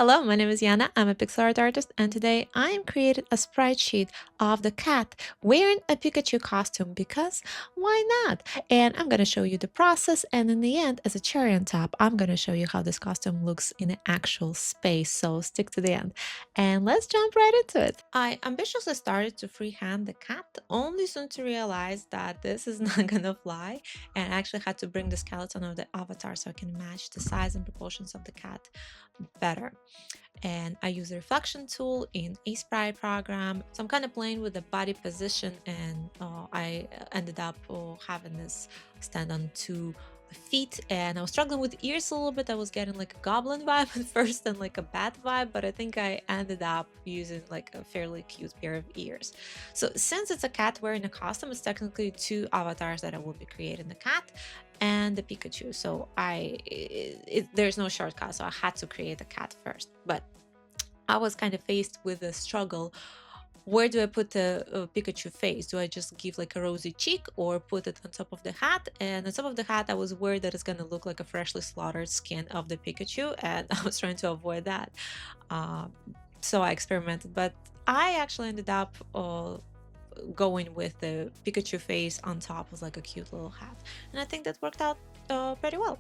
Hello, my name is Yana. I'm a pixel art artist, and today I am creating a sprite sheet of the cat wearing a Pikachu costume because why not? And I'm gonna show you the process, and in the end, as a cherry on top, I'm gonna show you how this costume looks in an actual space. So stick to the end, and let's jump right into it. I ambitiously started to freehand the cat, only soon to realize that this is not gonna fly, and I actually had to bring the skeleton of the avatar so I can match the size and proportions of the cat better. And I use the reflection tool in Aseprite program. So I'm kind of playing with the body position, and I ended up having this stand on 2 feet, and I was struggling with ears a little bit. I was getting like a goblin vibe at first and like a bat vibe, but I think I ended up using like a fairly cute pair of ears. So since it's a cat wearing a costume, it's technically 2 avatars that I will be creating: the cat and the Pikachu. So there's no shortcut, so I had to create a cat first. But I was kind of faced with a struggle. Where do I put the Pikachu face? Do I just give like a rosy cheek or put it on top of the hat? And on top of the hat, I was worried that it's gonna look like a freshly slaughtered skin of the Pikachu, and I was trying to avoid that. Uh, so I experimented, but I actually ended up going with the Pikachu face on top of like a cute little hat, and I think that worked out pretty well.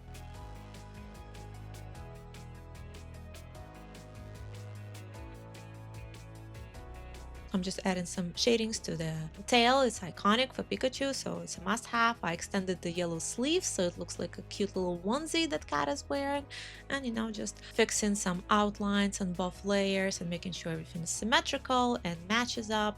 I'm just adding some shadings to the tail. It's iconic for Pikachu, so it's a must-have. I extended the yellow sleeves so it looks like a cute little onesie that Cat is wearing. And just fixing some outlines on both layers and making sure everything is symmetrical and matches up.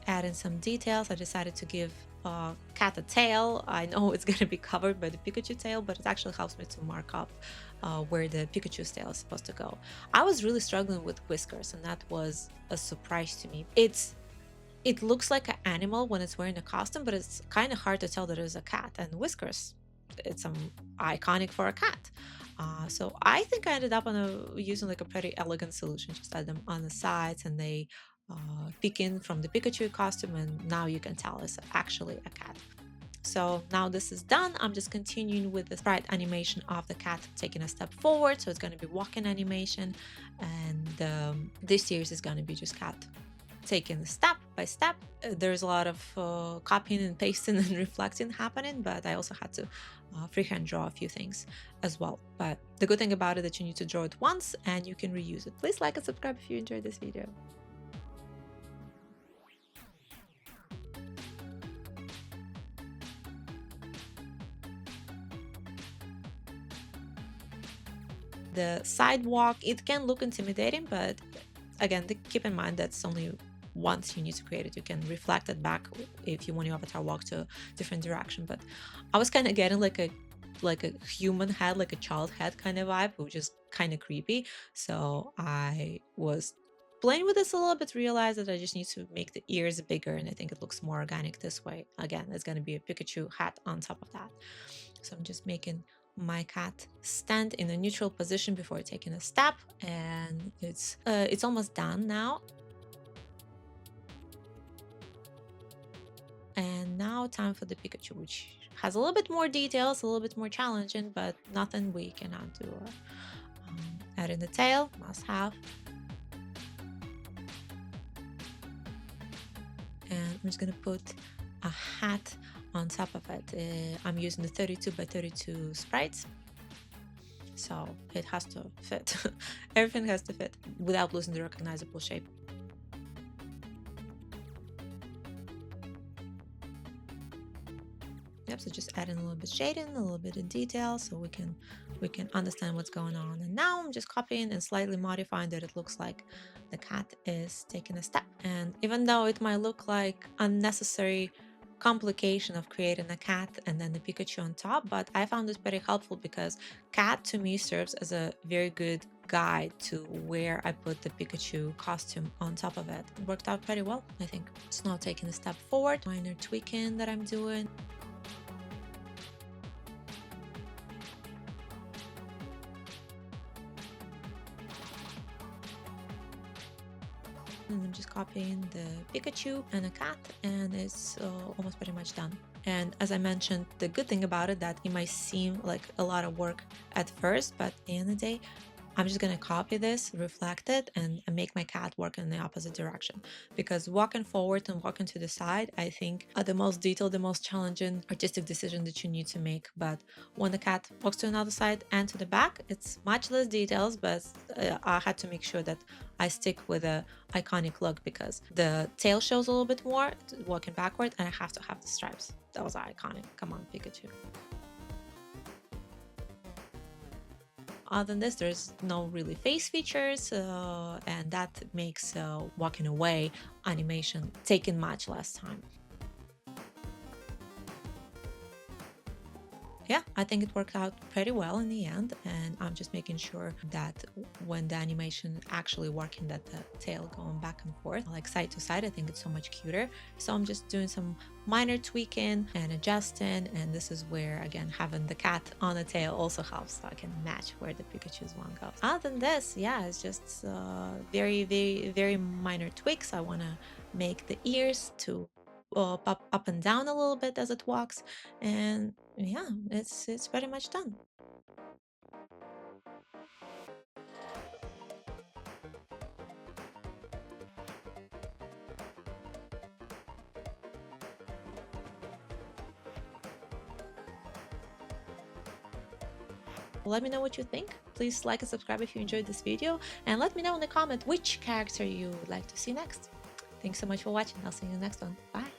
Add in some details. I decided to give Cat a tail. I know it's going to be covered by the Pikachu tail, but it actually helps me to mark up where the Pikachu's tail is supposed to go. I was really struggling with whiskers, and that was a surprise to me. It looks like an animal when it's wearing a costume, but it's kind of hard to tell that it's a cat. And whiskers, it's iconic for a cat. So I think I ended up using like a pretty elegant solution. Just add them on the sides, and they peek in from the Pikachu costume, and now you can tell it's actually a cat. So now this is done. I'm just continuing with the sprite animation of the cat taking a step forward. So it's going to be walking animation, and this series is going to be just cat taken step by step. There's a lot of copying and pasting and reflecting happening, but I also had to freehand draw a few things as well. But the good thing about it is that you need to draw it once and you can reuse it. Please like and subscribe if you enjoyed this video. The sidewalk, it can look intimidating, but again, keep in mind that's only once you need to create it. You can reflect it back if you want your avatar walk to a different direction. But I was kind of getting like a human head, like a child head kind of vibe, which is kind of creepy. So I was playing with this a little bit, realized that I just need to make the ears bigger, and I think it looks more organic this way. Again, it's going to be a Pikachu hat on top of that. So I'm just making my cat stand in a neutral position before taking a step, and it's almost done now. And now time for the Pikachu, which has a little bit more details, a little bit more challenging, but nothing we cannot do. Add in the tail, must have. And I'm just gonna put a hat on top of it. I'm using the 32 by 32 sprites, so it has to fit. Everything has to fit without losing the recognizable shape. Yep, so just adding a little bit shading, a little bit of detail, so we can understand what's going on. And now I'm just copying and slightly modifying that it looks like the cat is taking a step. And even though it might look like unnecessary complication of creating a cat and then the Pikachu on top, but I found it very helpful because cat to me serves as a very good guide to where I put the Pikachu costume on top of it. It worked out pretty well, I think. It's now taking a step forward, minor tweaking that I'm doing. And I'm just copying the Pikachu and a cat, and it's almost pretty much done. And as I mentioned, the good thing about it that it might seem like a lot of work at first, but at the end of the day, I'm just gonna copy this, reflect it, and make my cat work in the opposite direction. Because walking forward and walking to the side, I think are the most detailed, the most challenging artistic decision that you need to make. But when the cat walks to another side and to the back, it's much less details, but I had to make sure that I stick with a iconic look because the tail shows a little bit more walking backward, and I have to have the stripes. That was iconic. Come on, Pikachu. Other than this, there's no really face features, and that makes walking away animation taking much less time. Yeah, I think it worked out pretty well in the end, and I'm just making sure that when the animation actually working, that the tail going back and forth like side to side, I think it's so much cuter. So I'm just doing some minor tweaking and adjusting, and this is where again having the cat on the tail also helps, so I can match where the Pikachu's one goes. Other than this, yeah, it's just very minor tweaks. I want to make the ears to pop up and down a little bit as it walks, and yeah, it's pretty much done. Let me know what you think. Please like and subscribe if you enjoyed this video, and let me know in the comment which character you would like to see next. Thanks so much for watching. I'll see you in the next one. Bye.